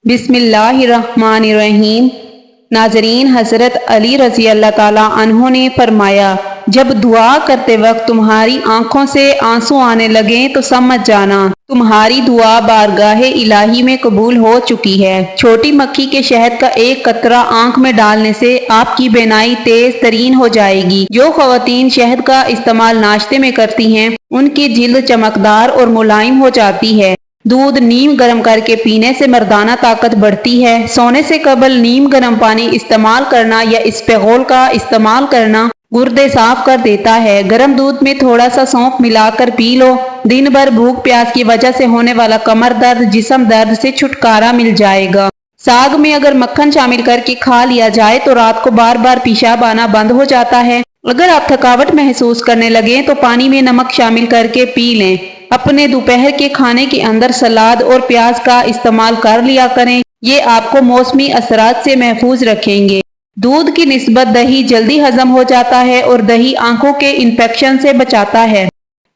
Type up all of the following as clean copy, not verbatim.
بسم اللہ الرحمن الرحیم۔ ناظرین، حضرت علی رضی اللہ تعالیٰ عنہ نے فرمایا، جب دعا کرتے وقت تمہاری آنکھوں سے آنسو آنے لگیں تو سمجھ جانا تمہاری دعا بارگاہ الہی میں قبول ہو چکی ہے۔ چھوٹی مکھی کے شہد کا ایک قطرہ آنکھ میں ڈالنے سے آپ کی بینائی تیز ترین ہو جائے گی۔ جو خواتین شہد کا استعمال ناشتے میں کرتی ہیں ان کی جلد چمکدار اور ملائم ہو جاتی ہے۔ دودھ نیم گرم کر کے پینے سے مردانہ طاقت بڑھتی ہے۔ سونے سے قبل نیم گرم پانی استعمال کرنا یا اسپغول کا استعمال کرنا گردے صاف کر دیتا ہے۔ گرم دودھ میں تھوڑا سا سونف ملا کر پی لو۔ دن بھر بھوک پیاس کی وجہ سے ہونے والا کمر درد، جسم درد سے چھٹکارا مل جائے گا۔ ساگ میں اگر مکھن شامل کر کے کھا لیا جائے تو رات کو بار بار پیشاب آنا بند ہو جاتا ہے۔ اگر آپ تھکاوٹ محسوس کرنے لگیں تو پانی میں نمک شامل کر کے پی لیں۔ اپنے دوپہر کے کھانے کے اندر سلاد اور پیاز کا استعمال کر لیا کریں، یہ آپ کو موسمی اثرات سے محفوظ رکھیں گے۔ دودھ کی نسبت دہی جلدی ہضم ہو جاتا ہے اور دہی آنکھوں کے انفیکشن سے بچاتا ہے۔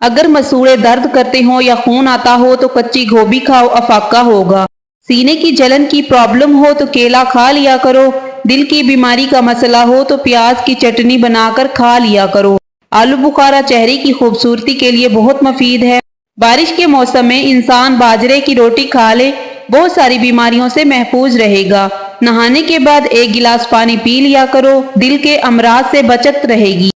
اگر مسوڑھے درد کرتے ہوں یا خون آتا ہو تو کچی گوبھی کھاؤ، افاقہ ہوگا۔ سینے کی جلن کی پرابلم ہو تو کیلا کھا لیا کرو۔ دل کی بیماری کا مسئلہ ہو تو پیاز کی چٹنی بنا کر کھا لیا کرو۔ آلو بخارا چہرے کی خوبصورتی کے لیے بہت مفید ہے۔ بارش کے موسم میں انسان باجرے کی روٹی کھا لے، بہت ساری بیماریوں سے محفوظ رہے گا۔ نہانے کے بعد ایک گلاس پانی پی لیا کرو، دل کے امراض سے بچت رہے گی۔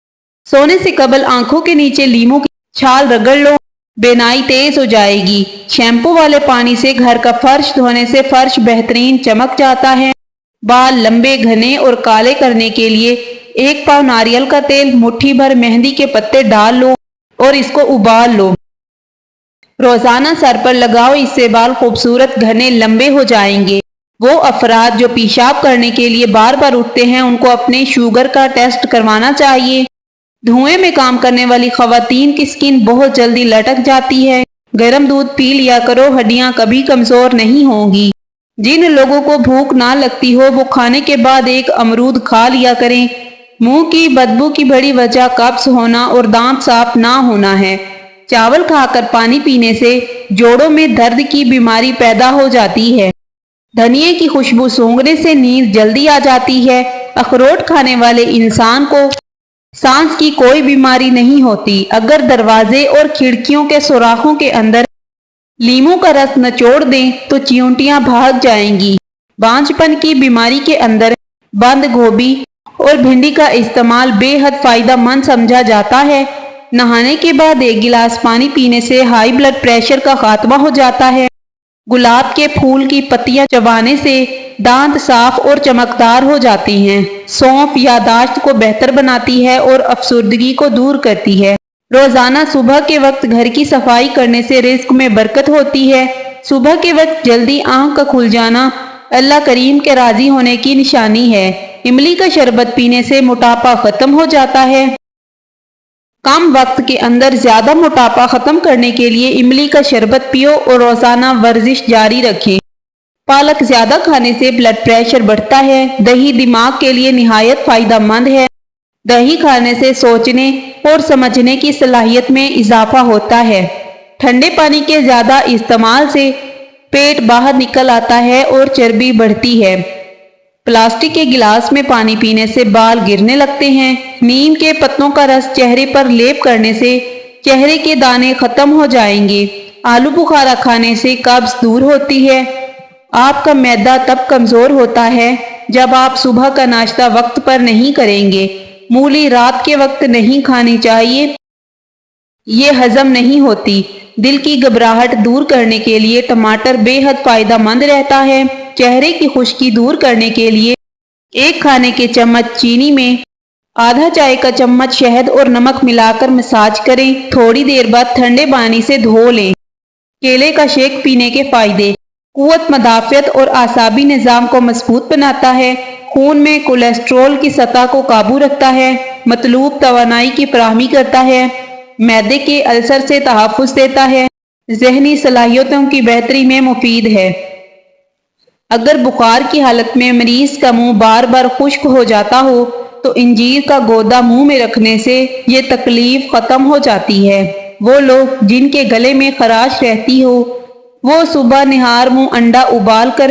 سونے سے قبل آنکھوں کے نیچے لیموں کی چھال رگڑ لو، بینائی تیز ہو جائے گی۔ شیمپو والے پانی سے گھر کا فرش دھونے سے فرش بہترین چمک جاتا ہے۔ بال لمبے، گھنے اور کالے کرنے کے لیے 1 پاؤ ناریل کا تیل، مٹھی بھر مہندی کے پتے ڈال لو اور اس کو ابال لو۔ روزانہ سر پر لگاؤ، اس سے بال خوبصورت گھنے لمبے ہو جائیں گے۔ وہ افراد جو پیشاب کرنے کے لیے بار بار اٹھتے ہیں ان کو اپنے شوگر کا ٹیسٹ کروانا چاہیے۔ دھوئیں میں کام کرنے والی خواتین کی سکن بہت جلدی لٹک جاتی ہے۔ گرم دودھ پی لیا کرو، ہڈیاں کبھی کمزور نہیں ہوں گی۔ جن لوگوں کو بھوک نہ لگتی ہو وہ کھانے کے بعد ایک امرود کھا لیا کریں۔ منہ کی بدبو کی بڑی وجہ قبض ہونا اور دانت صاف نہ ہونا ہے۔ چاول کھا کر پانی پینے سے جوڑوں میں درد کی بیماری پیدا ہو جاتی ہے۔ دھنیے کی خوشبو سونگھنے سے نیند جلدی آ جاتی ہے۔ اخروٹ کھانے والے انسان کو سانس کی کوئی بیماری نہیں ہوتی۔ اگر دروازے اور کھڑکیوں کے سوراخوں کے اندر لیموں کا رس نچوڑ دیں تو چیونٹیاں بھاگ جائیں گی۔ بانجھ پن کی بیماری کے اندر بند گوبھی اور بھنڈی کا استعمال بے حد فائدہ مند سمجھا جاتا ہے۔ نہانے کے بعد 1 گلاس پانی پینے سے ہائی بلڈ پریشر کا خاتمہ ہو جاتا ہے۔ گلاب کے پھول کی پتیاں چبانے سے دانت صاف اور چمکدار ہو جاتے ہیں۔ سونف یادداشت کو بہتر بناتی ہے اور افسردگی کو دور کرتی ہے۔ روزانہ صبح کے وقت گھر کی صفائی کرنے سے رزق میں برکت ہوتی ہے۔ صبح کے وقت جلدی آنکھ کا کھل جانا اللہ کریم کے راضی ہونے کی نشانی ہے۔ املی کا شربت پینے سے موٹاپا ختم ہو جاتا ہے۔ کم وقت کے اندر زیادہ موٹاپا ختم کرنے کے لیے املی کا شربت پیو اور روزانہ ورزش جاری رکھیں۔ پالک زیادہ کھانے سے بلڈ پریشر بڑھتا ہے۔ دہی دماغ کے لیے نہایت فائدہ مند ہے۔ دہی کھانے سے سوچنے اور سمجھنے کی صلاحیت میں اضافہ ہوتا ہے۔ ٹھنڈے پانی کے زیادہ استعمال سے پیٹ باہر نکل آتا ہے اور چربی بڑھتی ہے۔ پلاسٹک کے گلاس میں پانی پینے سے بال گرنے لگتے ہیں۔ نیم کے پتوں کا رس چہرے پر لیپ کرنے سے چہرے کے دانے ختم ہو جائیں گے۔ آلو بخارا کھانے سے قبض دور ہوتی ہے۔ آپ کا معدہ تب کمزور ہوتا ہے جب آپ صبح کا ناشتہ وقت پر نہیں کریں گے۔ مولی رات کے وقت نہیں کھانی چاہیے، یہ ہضم نہیں ہوتی۔ دل کی گھبراہٹ دور کرنے کے لیے ٹماٹر بے حد فائدہ مند رہتا ہے۔ چہرے کی خشکی دور کرنے کے لیے 1 کھانے کے چمچ چینی میں آدھا چائے کا چمچ شہد اور نمک ملا کر مساج کریں۔ تھوڑی دیر بعد ٹھنڈے پانی سے دھو لیں۔ کیلے کا شیک پینے کے فائدے: قوت مدافعت اور اعصابی نظام کو مضبوط بناتا ہے۔ خون میں کولیسٹرول کی سطح کو قابو رکھتا ہے۔ مطلوب توانائی کی فراہمی کرتا ہے۔ معدے کے السر سے تحفظ دیتا ہے۔ ذہنی صلاحیتوں کی بہتری میں مفید ہے۔ اگر بخار کی حالت میں مریض کا منہ بار بار خشک ہو جاتا ہو تو انجیر کا گودا منہ میں رکھنے سے یہ تکلیف ختم ہو جاتی ہے۔ وہ لوگ جن کے گلے میں خراش رہتی ہو وہ صبح نہار منہ انڈا ابال کر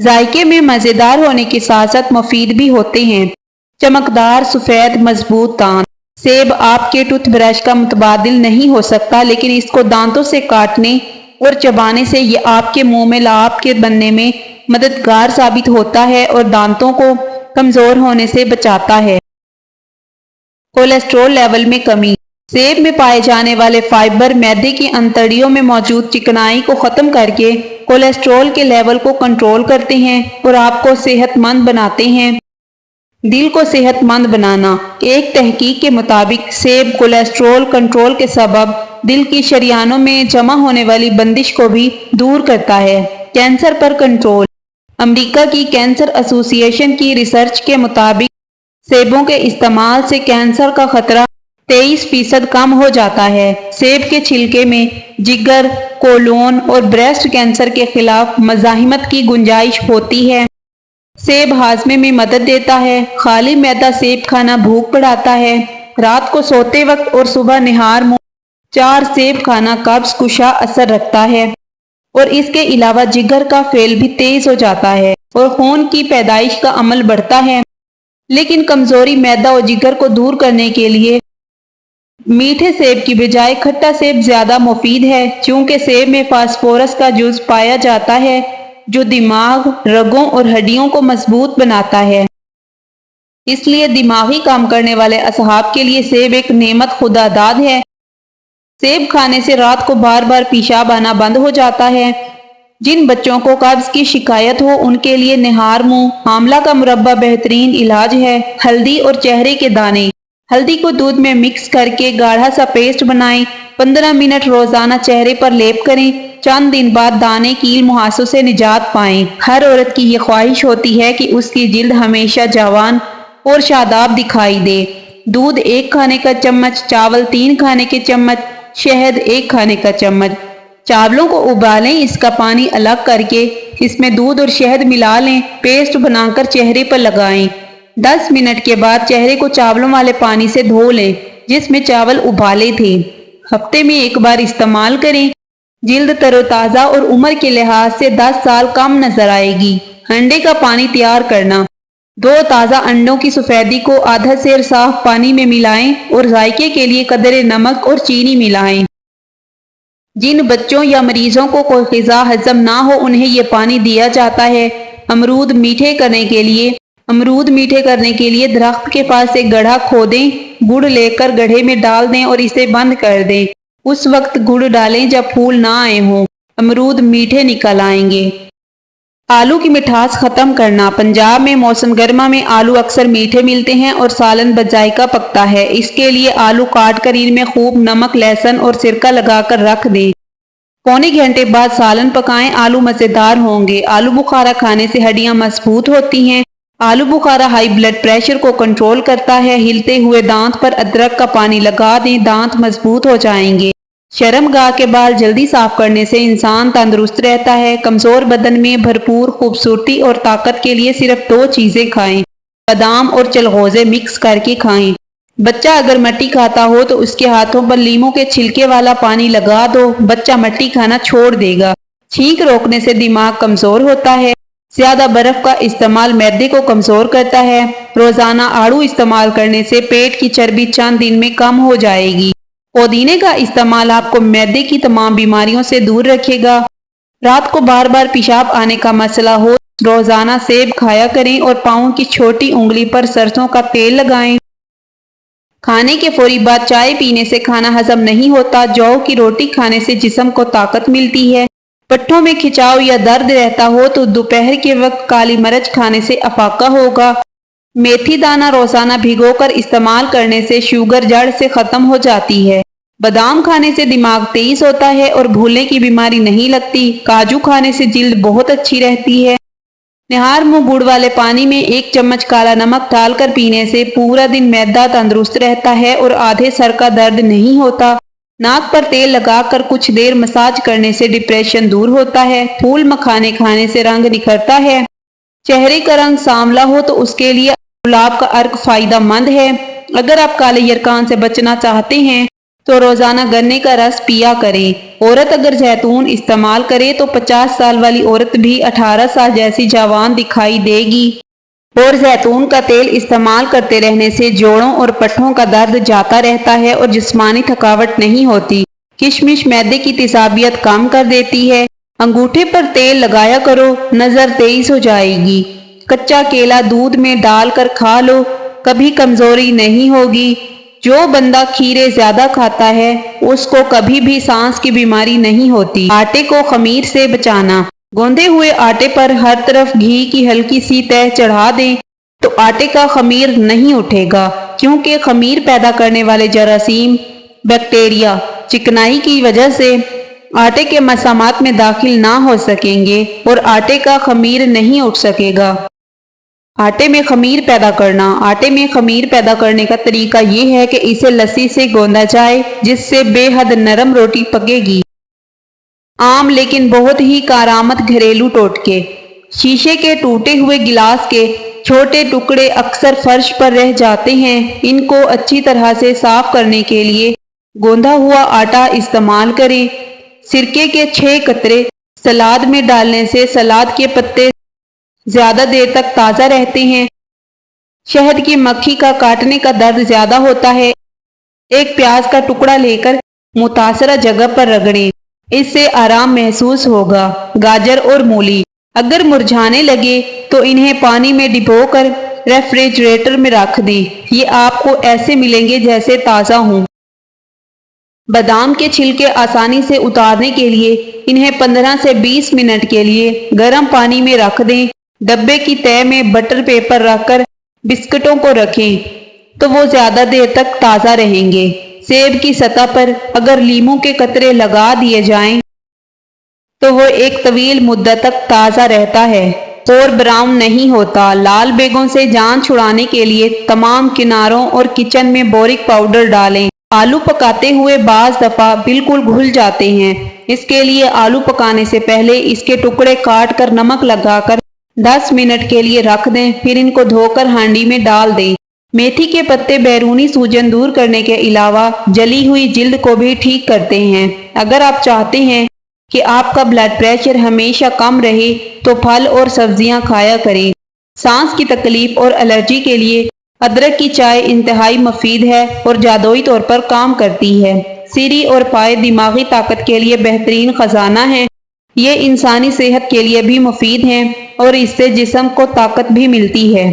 ذائقے میں مزیدار ہونے کے ساتھ ساتھ مفید بھی ہوتے ہیں۔ چمکدار، سفید، مضبوط دانت۔ سیب آپ کے ٹوتھ برش کا متبادل نہیں ہو سکتا، لیکن اس کو دانتوں سے کاٹنے اور چبانے سے یہ آپ کے منہ میں لعاب کے بننے میں مددگار ثابت ہوتا ہے اور دانتوں کو کمزور ہونے سے بچاتا ہے۔ کولیسٹرول لیول میں کمی۔ سیب میں پائے جانے والے فائبر معدے کی انتڑیوں میں موجود چکنائی کو ختم کر کے کولیسٹرول کے لیول کو کنٹرول کرتے ہیں اور آپ کو صحت مند بناتے ہیں۔ دل کو صحت مند بنانا۔ ایک تحقیق کے مطابق سیب کولیسٹرول کنٹرول کے سبب دل کی شریانوں میں جمع ہونے والی بندش کو بھی دور کرتا ہے۔ کینسر پر کنٹرول۔ امریکہ کی کینسر ایسوسی ایشن کی ریسرچ کے مطابق سیبوں کے استعمال سے کینسر کا خطرہ 23% کم ہو جاتا ہے۔ سیب کے چھلکے میں جگر، کولون اور بریسٹ کینسر کے خلاف مزاحمت کی گنجائش ہوتی ہے۔ سیب ہاضمے میں مدد دیتا ہے۔ خالی معدہ سیب کھانا بھوک بڑھاتا ہے۔ رات کو سوتے وقت اور صبح نہار منہ 4 سیب کھانا قبض کشا اثر رکھتا ہے، اور اس کے علاوہ جگر کا فعل بھی تیز ہو جاتا ہے اور خون کی پیدائش کا عمل بڑھتا ہے۔ لیکن کمزوری معدہ اور جگر کو دور کرنے کے لیے میٹھے سیب کی بجائے کھٹا سیب زیادہ مفید ہے، چونکہ سیب میں فاسفورس کا جزو پایا جاتا ہے جو دماغ، رگوں اور ہڈیوں کو مضبوط بناتا ہے۔ اس لیے دماغی کام کرنے والے اصحاب کے لیے سیب ایک نعمت خدا داد ہے۔ سیب کھانے سے رات کو بار بار پیشاب آنا بند ہو جاتا ہے۔ جن بچوں کو قبض کی شکایت ہو ان کے لیے نہار منہ آملہ کا مربع بہترین علاج ہے۔ ہلدی اور چہرے کے دانے۔ ہلدی کو دودھ میں مکس کر کے گاڑھا سا پیسٹ بنائیں۔ 15 منٹ روزانہ چہرے پر لیپ کریں۔ چند دن بعد دانے کیل مہاسوں سے نجات پائیں۔ ہر عورت کی یہ خواہش ہوتی ہے کہ اس کی جلد ہمیشہ جوان اور شاداب دکھائی دے۔ دودھ 1 کھانے کا چمچ، چاول 3 کھانے کے چمچ، شہد 1 کھانے کا چمچ۔ چاولوں کو ابالیں، اس کا پانی الگ کر کے اس میں دودھ اور شہد ملا لیں، پیسٹ بنا کر چہرے پر لگائیں۔ 10 منٹ کے بعد چہرے کو چاولوں والے پانی سے دھو لیں جس میں چاول ابالے تھے۔ ہفتے میں 1 بار استعمال کریں۔ جلد تر و تازہ اور عمر کے لحاظ سے 10 سال کم نظر آئے گی۔ انڈے کا پانی تیار کرنا۔ 2 تازہ انڈوں کی سفیدی کو آدھا سیر صاف پانی میں ملائیں اور ذائقے کے لیے قدرے نمک اور چینی ملائیں۔ جن بچوں یا مریضوں کو کوئی غذا ہضم نہ ہو انہیں یہ پانی دیا جاتا ہے۔ امرود میٹھے کرنے کے لیے درخت کے پاس ایک گڑھا کھودیں، گڑ لے کر گڑھے میں ڈال دیں اور اسے بند کر دیں۔ اس وقت گڑ ڈالیں جب پھول نہ آئے ہوں۔ امرود میٹھے نکل آئیں گے۔ آلو کی مٹھاس ختم کرنا۔ پنجاب میں موسم گرما میں آلو اکثر میٹھے ملتے ہیں اور سالن بذائقہ پکتا ہے۔ اس کے لیے آلو کاٹ کر ان میں خوب نمک، لہسن اور سرکہ لگا کر رکھ دیں۔ پونے گھنٹے بعد سالن پکائیں، آلو مزیدار ہوں گے۔ آلو بخارا کھانے سے ہڈیاں مضبوط ہوتی ہیں۔ آلو بخارا ہائی بلڈ پریشر کو کنٹرول کرتا ہے۔ ہلتے ہوئے دانت پر ادرک کا پانی لگا دیں، دانت مضبوط ہو جائیں گے۔ شرم گاہ کے بال جلدی صاف کرنے سے انسان تندرست رہتا ہے۔ کمزور بدن میں بھرپور خوبصورتی اور طاقت کے لیے صرف 2 چیزیں کھائیں، بادام اور چلغوزے مکس کر کے کھائیں۔ بچہ اگر مٹی کھاتا ہو تو اس کے ہاتھوں پر لیموں کے چھلکے والا پانی لگا دو، بچہ مٹی کھانا چھوڑ دے گا۔ چھینک روکنے سے دماغ کمزور ہوتا ہے۔ زیادہ برف کا استعمال معدے کو کمزور کرتا ہے۔ روزانہ آڑو استعمال کرنے سے پیٹ کی چربی چند دن میں کم ہو جائے گی۔ پودینے کا استعمال آپ کو معدے کی تمام بیماریوں سے دور رکھے گا۔ رات کو بار بار پیشاب آنے کا مسئلہ ہو، روزانہ سیب کھایا کریں اور پاؤں کی چھوٹی انگلی پر سرسوں کا تیل لگائیں۔ کھانے کے فوری بعد چائے پینے سے کھانا ہضم نہیں ہوتا۔ جو کی روٹی کھانے سے جسم کو طاقت ملتی ہے۔ پٹھوں میں کھچاؤ یا درد رہتا ہو تو دوپہر کے وقت کالی مرچ کھانے سے افاقہ ہوگا۔ میتھی دانہ روزانہ بھگو کر استعمال کرنے سے شوگر جڑ سے ختم ہو جاتی ہے۔ بادام کھانے سے دماغ تیز ہوتا ہے اور بھولنے کی بیماری نہیں لگتی۔ کاجو کھانے سے جلد بہت اچھی رہتی ہے۔ نہار منہ گڑ والے پانی میں 1 چمچ کالا نمک ڈال کر پینے سے پورا دن معدہ تندرست رہتا ہے اور آدھے سر کا درد نہیں ہوتا۔ ناک پر تیل لگا کر کچھ دیر مساج کرنے سے ڈپریشن دور ہوتا ہے۔ پھول مکھانے کھانے سے رنگ نکھرتا ہے۔ چہرے کا رنگ سانولا ہو تو اس کے لیے گلاب کا عرق فائدہ مند ہے۔ اگر آپ کالے یرقان سے بچنا چاہتے ہیں تو روزانہ گنے کا رس پیا کریں۔ عورت اگر زیتون استعمال کرے تو 50 سال والی عورت بھی 18 سال جیسی جوان دکھائی دے گی۔ اور زیتون کا تیل استعمال کرتے رہنے سے جوڑوں اور پٹھوں کا درد جاتا رہتا ہے اور جسمانی تھکاوٹ نہیں ہوتی۔ کشمش معدے کی تیزابیت کم کر دیتی ہے۔ انگوٹھے پر تیل لگایا کرو، نظر تیز ہو جائے گی۔ کچا کیلا دودھ میں ڈال کر کھا لو، کبھی کمزوری نہیں ہوگی۔ جو بندہ کھیرے زیادہ کھاتا ہے اس کو کبھی بھی سانس کی بیماری نہیں ہوتی۔ آٹے کو خمیر سے بچانا۔ گوندے ہوئے آٹے پر ہر طرف گھی کی ہلکی سی تہ چڑھا دیں تو آٹے کا خمیر نہیں اٹھے گا، کیونکہ خمیر پیدا کرنے والے جراثیم، بیکٹیریا چکنائی کی وجہ سے آٹے کے مسامات میں داخل نہ ہو سکیں گے اور آٹے کا خمیر نہیں اٹھ سکے گا۔ آٹے میں خمیر پیدا کرنا۔ آٹے میں خمیر پیدا کرنے کا طریقہ یہ ہے کہ اسے لسی سے گوندا جائے، جس سے بے حد نرم روٹی پکے گی۔ عام لیکن بہت ہی کارآمد گھریلو ٹوٹکے۔ شیشے کے ٹوٹے ہوئے گلاس کے چھوٹے ٹکڑے اکثر فرش پر رہ جاتے ہیں۔ ان کو اچھی طرح سے صاف کرنے کے لیے گوندا ہوا آٹا استعمال کریں۔ سرکے کے 6 قطرے سلاد میں ڈالنے سے سلاد کے پتے زیادہ دیر تک تازہ رہتے ہیں۔ شہد کی مکھی کا کاٹنے کا درد زیادہ ہوتا ہے۔ ایک پیاز کا ٹکڑا لے کر متاثرہ جگہ پر رگڑیں، اس سے آرام محسوس ہوگا۔ گاجر اور مولی اگر مرجھانے لگے تو انہیں پانی میں ڈبو کر ریفریجریٹر میں رکھ دیں، یہ آپ کو ایسے ملیں گے جیسے تازہ ہوں۔ بادام کے چھلکے آسانی سے اتارنے کے لیے انہیں 15 سے 20 منٹ کے لیے گرم پانی میں رکھ دیں۔ ڈبے کی تہہ میں بٹر پیپر رکھ کر بسکٹوں کو رکھیں تو وہ زیادہ دیر تک تازہ رہیں گے۔ سیب کی سطح پر اگر لیموں کے قطرے لگا دیے جائیں تو وہ ایک طویل مدت تک تازہ رہتا ہے اور براؤن نہیں ہوتا۔ لال بیگوں سے جان چھڑانے کے لیے تمام کناروں اور کچن میں بورک پاؤڈر ڈالیں۔ آلو پکاتے ہوئے بعض دفعہ بالکل گھل جاتے ہیں، اس کے لیے آلو پکانے سے پہلے اس کے ٹکڑے کاٹ کر نمک لگا کر 10 منٹ کے لیے رکھ دیں، پھر ان کو دھو کر ہانڈی میں ڈال دیں۔ میتھی کے پتے بیرونی سوجن دور کرنے کے علاوہ جلی ہوئی جلد کو بھی ٹھیک کرتے ہیں۔ اگر آپ چاہتے ہیں کہ آپ کا بلڈ پریشر ہمیشہ کم رہے تو پھل اور سبزیاں کھایا کریں۔ سانس کی تکلیف اور الرجی کے لیے ادرک کی چائے انتہائی مفید ہے اور جادوئی طور پر کام کرتی ہے۔ سری اور پائے دماغی طاقت کے لیے بہترین خزانہ ہیں۔ یہ انسانی صحت کے لیے بھی مفید ہیں اور اس سے جسم کو طاقت بھی ملتی ہے۔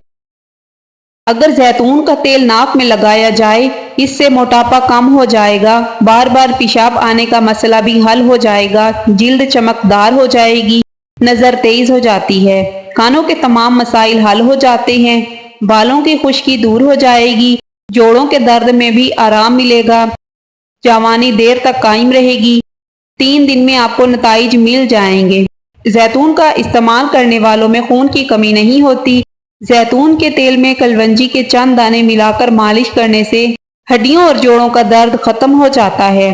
اگر زیتون کا تیل ناک میں لگایا جائے، اس سے موٹاپا کم ہو جائے گا، بار بار پیشاب آنے کا مسئلہ بھی حل ہو جائے گا، جلد چمکدار ہو جائے گی، نظر تیز ہو جاتی ہے، کانوں کے تمام مسائل حل ہو جاتے ہیں، بالوں کی خشکی دور ہو جائے گی، جوڑوں کے درد میں بھی آرام ملے گا، جوانی دیر تک قائم رہے گی، 3 دن میں آپ کو نتائج مل جائیں گے۔ زیتون کا استعمال کرنے والوں میں خون کی کمی نہیں ہوتی۔ زیتون کے تیل میں کلونجی کے چند دانے ملا کر مالش کرنے سے ہڈیوں اور جوڑوں کا درد ختم ہو جاتا ہے۔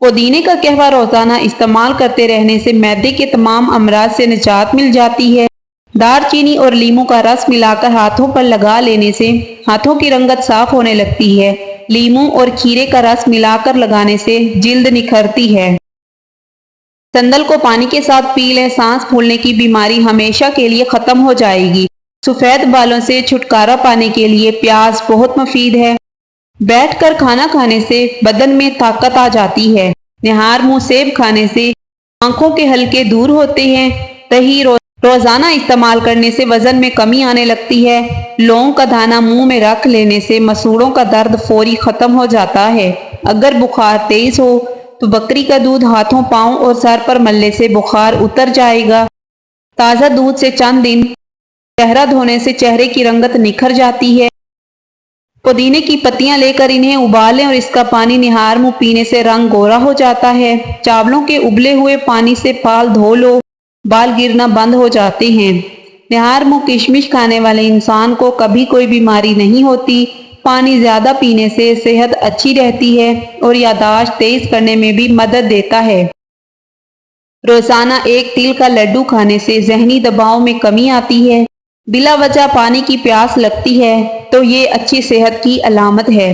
پودینے کا قہوہ روزانہ استعمال کرتے رہنے سے معدے کے تمام امراض سے نجات مل جاتی ہے۔ دار چینی اور لیموں کا رس ملا کر ہاتھوں پر لگا لینے سے ہاتھوں کی رنگت صاف ہونے لگتی ہے۔ لیموں اور کھیرے کا رس ملا کر لگانے سے جلد نکھرتی ہے۔ سندل کو پانی کے ساتھ پی لیں، سانس پھولنے کی بیماری ہمیشہ کے لیے ختم ہو جائے گی۔ سفید بالوں سے چھٹکارا پانے کے لیے پیاز بہت مفید ہے۔ بیٹھ کر کھانا کھانے سے بدن میں طاقت آ جاتی ہے۔ نہار منہ سیب کھانے سے آنکھوں کے حلقے دور ہوتے ہیں۔ دہی روزانہ استعمال کرنے سے وزن میں کمی آنے لگتی ہے۔ لونگ کا دانہ منہ میں رکھ لینے سے مسوڑوں کا درد فوری ختم ہو جاتا ہے۔ اگر بخار تیز ہو تو بکری کا دودھ ہاتھوں، پاؤں اور سر پر ملنے سے بخار اتر جائے گا۔ تازہ دودھ سے چند دن چہرہ دھونے سے چہرے کی رنگت نکھر جاتی ہے۔ پودینے کی پتیاں لے کر انہیں ابالیں اور اس کا پانی نہار منہ پینے سے رنگ گورا ہو جاتا ہے۔ چاولوں کے ابلے ہوئے پانی سے بال دھو لو، بال گرنا بند ہو جاتے ہیں۔ نہار منہ کشمش کھانے والے انسان کو کبھی کوئی بیماری نہیں ہوتی۔ پانی زیادہ پینے سے صحت اچھی رہتی ہے اور یادداشت تیز کرنے میں بھی مدد دیتا ہے۔ روزانہ ایک تل کا لڈو کھانے سے ذہنی دباؤ میں کمی آتی ہے۔ بلا وجہ پانی کی پیاس لگتی ہے تو یہ اچھی صحت کی علامت ہے۔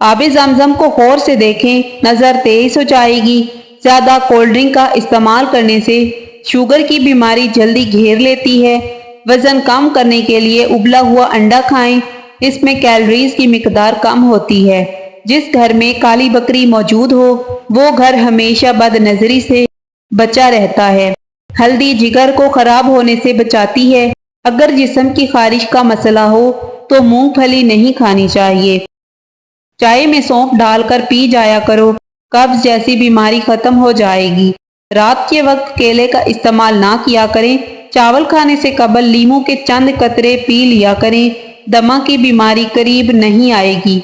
آب زمزم کو غور سے دیکھیں، نظر تیز ہو جائے گی۔ زیادہ کولڈ ڈرنک کا استعمال کرنے سے شوگر کی بیماری جلدی گھیر لیتی ہے۔ وزن کم کرنے کے لیے ابلا ہوا انڈا کھائیں، اس میں کیلوریز کی مقدار کم ہوتی ہے۔ جس گھر میں کالی بکری موجود ہو وہ گھر ہمیشہ بد نظری سے بچا رہتا ہے۔ ہلدی جگر کو خراب ہونے سے بچاتی ہے۔ اگر جسم کی خارش کا مسئلہ ہو تو مونگ پھلی نہیں کھانی چاہیے۔ چائے میں سونف ڈال کر پی جایا کرو، قبض جیسی بیماری ختم ہو جائے گی۔ رات کے وقت کیلے کا استعمال نہ کیا کریں۔ چاول کھانے سے قبل لیموں کے چند قطرے پی لیا کریں، دمہ کی بیماری قریب نہیں آئے گی۔